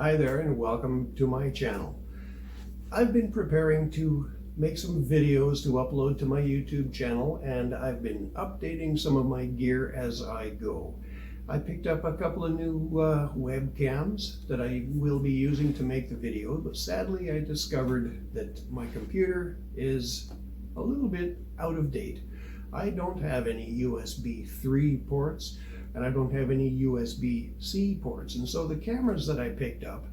Hi there and welcome to my channel. I've been preparing to make some videos to upload to my YouTube channel, and I've been updating some of my gear as I go. I picked up a couple of new webcams that I will be using to make the video, but sadly I discovered that my computer is a little bit out of date. I don't have any USB 3 ports, and I don't have any USB-C ports. And so the cameras that I picked up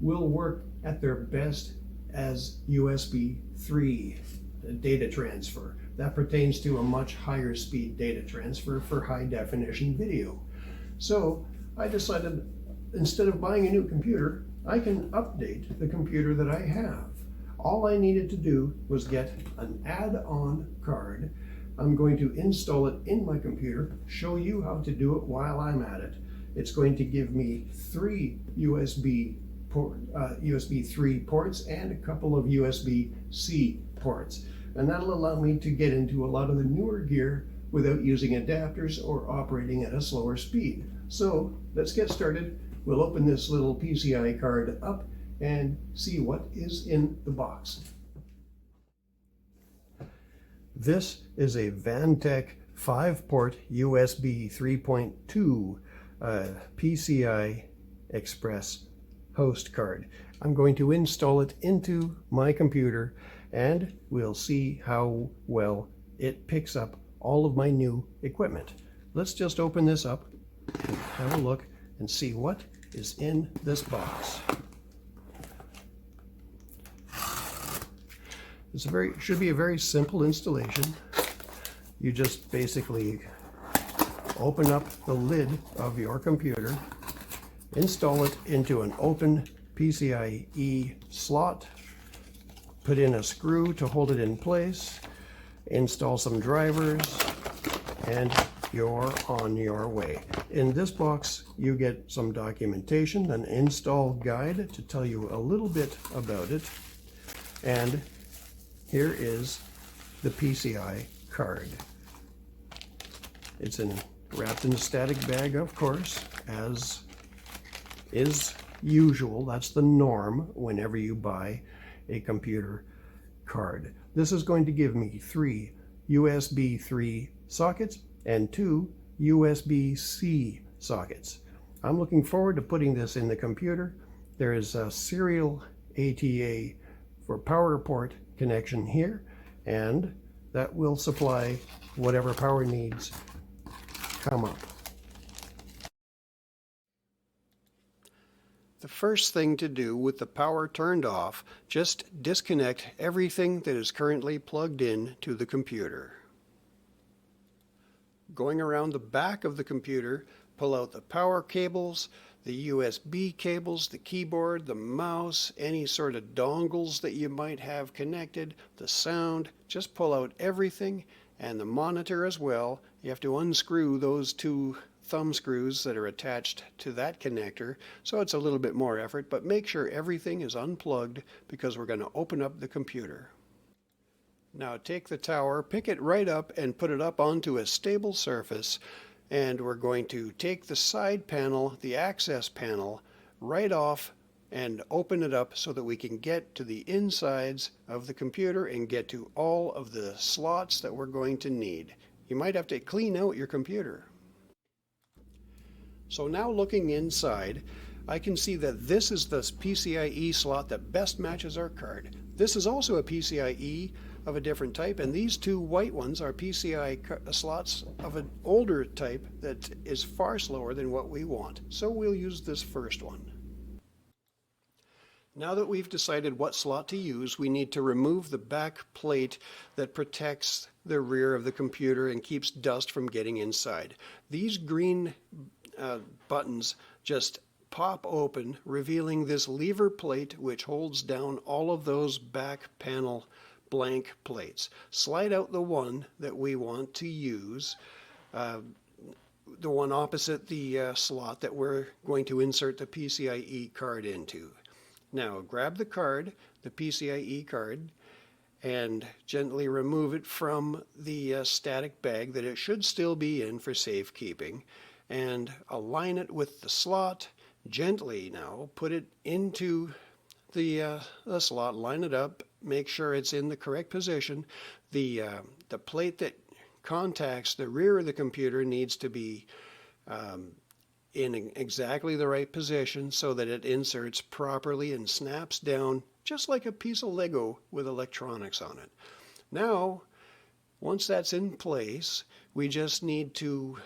will work at their best as USB 3 data transfer. That pertains to a much higher speed data transfer for high definition video. So I decided, instead of buying a new computer, I can update the computer that I have. All I needed to do was get an add-on card. I'm going to install it in my computer, show you how to do it while I'm at it. It's going to give me 3 USB 3 ports and a couple of USB-C ports. And that'll allow me to get into a lot of the newer gear without using adapters or operating at a slower speed. So let's get started. We'll open this little PCI card up and see what is in the box. This is a Vantech 5-port USB 3.2 PCI Express host card. I'm going to install it into my computer and we'll see how well it picks up all of my new equipment. Let's just open this up and have a look and see what is in this box. Should be a very simple installation. You just basically open up the lid of your computer, install it into an open PCIe slot, put in a screw to hold it in place, install some drivers, and you're on your way. In this box, you get some documentation, an install guide to tell you a little bit about it, and here is the PCI card. It's wrapped in a static bag, of course, as is usual. That's the norm whenever you buy a computer card. This is going to give me 3 USB 3 sockets and 2 USB-C sockets. I'm looking forward to putting this in the computer. There is a serial ATA for power port connection here, and that will supply whatever power needs come up. The first thing to do with the power turned off, just disconnect everything that is currently plugged in to the computer. Going around the back of the computer, pull out the power cables, the USB cables, the keyboard, the mouse, any sort of dongles that you might have connected, the sound. Just pull out everything, and the monitor as well. You have to unscrew those 2 thumb screws that are attached to that connector, so it's a little bit more effort, but make sure everything is unplugged because we're going to open up the computer. Now take the tower, pick it right up and put it up onto a stable surface, and we're going to take the side panel, the access panel, right off and open it up so that we can get to the insides of the computer and get to all of the slots that we're going to need. You might have to clean out your computer. So now looking inside, I can see that this is the PCIe slot that best matches our card. This is also a PCIe of a different type, and these 2 white ones are PCI slots of an older type that is far slower than what we want. So we'll use this first one. Now that we've decided what slot to use, we need to remove the back plate that protects the rear of the computer and keeps dust from getting inside. These green buttons just pop open, revealing this lever plate which holds down all of those back panel blank plates. Slide out the one that we want to use, the one opposite the slot that we're going to insert the PCIe card into. Now grab the card, the PCIe card, and gently remove it from the static bag that it should still be in for safekeeping, and align it with the slot Gently now put it into the slot, line it up, make sure it's in the correct position. The plate that contacts the rear of the computer needs to be in exactly the right position so that it inserts properly and snaps down just like a piece of Lego with electronics on it. Now, once that's in place, we just need to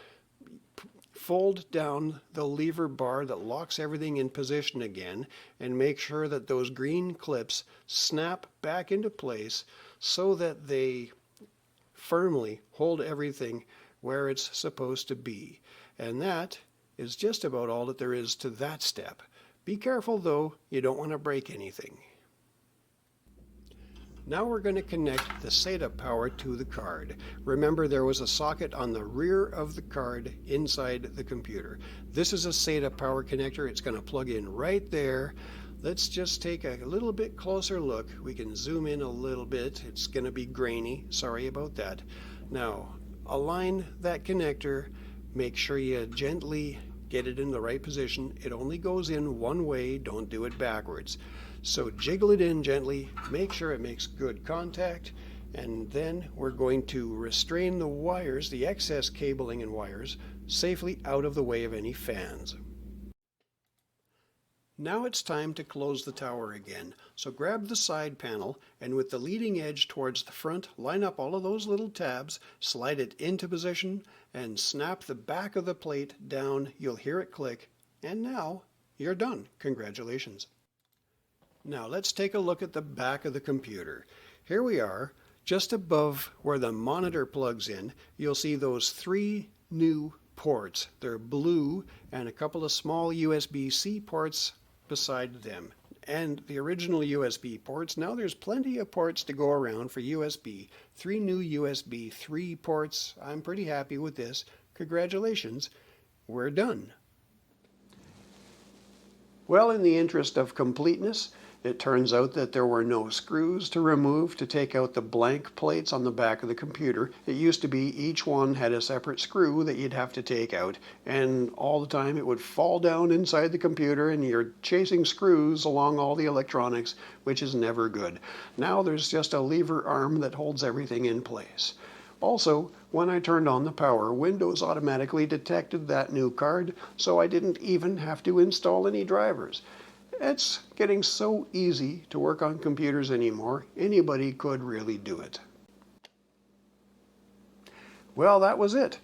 fold down the lever bar that locks everything in position again and make sure that those green clips snap back into place so that they firmly hold everything where it's supposed to be. And that is just about all that there is to that step. Be careful though, you don't want to break anything. Now we're going to connect the SATA power to the card. Remember, there was a socket on the rear of the card inside the computer. This is a SATA power connector. It's going to plug in right there. Let's just take a little bit closer look. We can zoom in a little bit. It's going to be grainy. Sorry about that. Now, align that connector. Make sure you gently get it in the right position. It only goes in one way. Don't do it backwards. So jiggle it in gently, make sure it makes good contact, and then we're going to restrain the wires, the excess cabling and wires, safely out of the way of any fans. Now it's time to close the tower again. So grab the side panel and with the leading edge towards the front, line up all of those little tabs, slide it into position, and snap the back of the plate down. You'll hear it click, and now you're done. Congratulations. Now let's take a look at the back of the computer. Here we are, just above where the monitor plugs in. You'll see those 3 new ports. They're blue and a couple of small USB-C ports beside them. And the original USB ports, now there's plenty of ports to go around for USB. 3 new USB 3 ports. I'm pretty happy with this. Congratulations, we're done. Well, in the interest of completeness, it turns out that there were no screws to remove to take out the blank plates on the back of the computer. It used to be each one had a separate screw that you'd have to take out, and all the time it would fall down inside the computer and you're chasing screws along all the electronics, which is never good. Now there's just a lever arm that holds everything in place. Also, when I turned on the power, Windows automatically detected that new card, so I didn't even have to install any drivers. It's getting so easy to work on computers anymore, anybody could really do it. Well, that was it.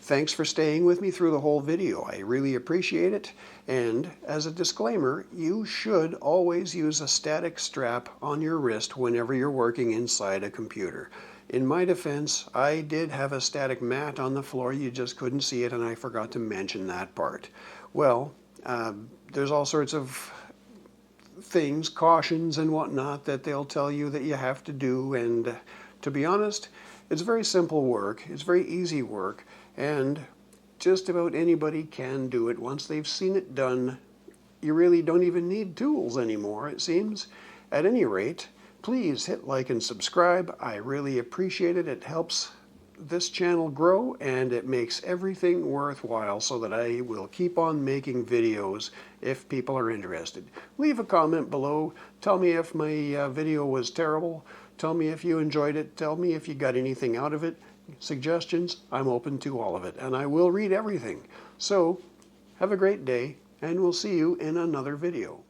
Thanks for staying with me through the whole video. I really appreciate it. And as a disclaimer, you should always use a static strap on your wrist whenever you're working inside a computer. In my defense, I did have a static mat on the floor, you just couldn't see it, and I forgot to mention that part. Well, there's all sorts of things, cautions and whatnot that they'll tell you that you have to do, and to be honest, it's very simple work, it's very easy work, and just about anybody can do it. Once they've seen it done, you really don't even need tools anymore, it seems. At any rate, please hit like and subscribe. I really appreciate it. It helps this channel grow and it makes everything worthwhile so that I will keep on making videos if people are interested. Leave a comment below. Tell me if my video was terrible. Tell me if you enjoyed it. Tell me if you got anything out of it. Suggestions, I'm open to all of it and I will read everything. So have a great day and we'll see you in another video.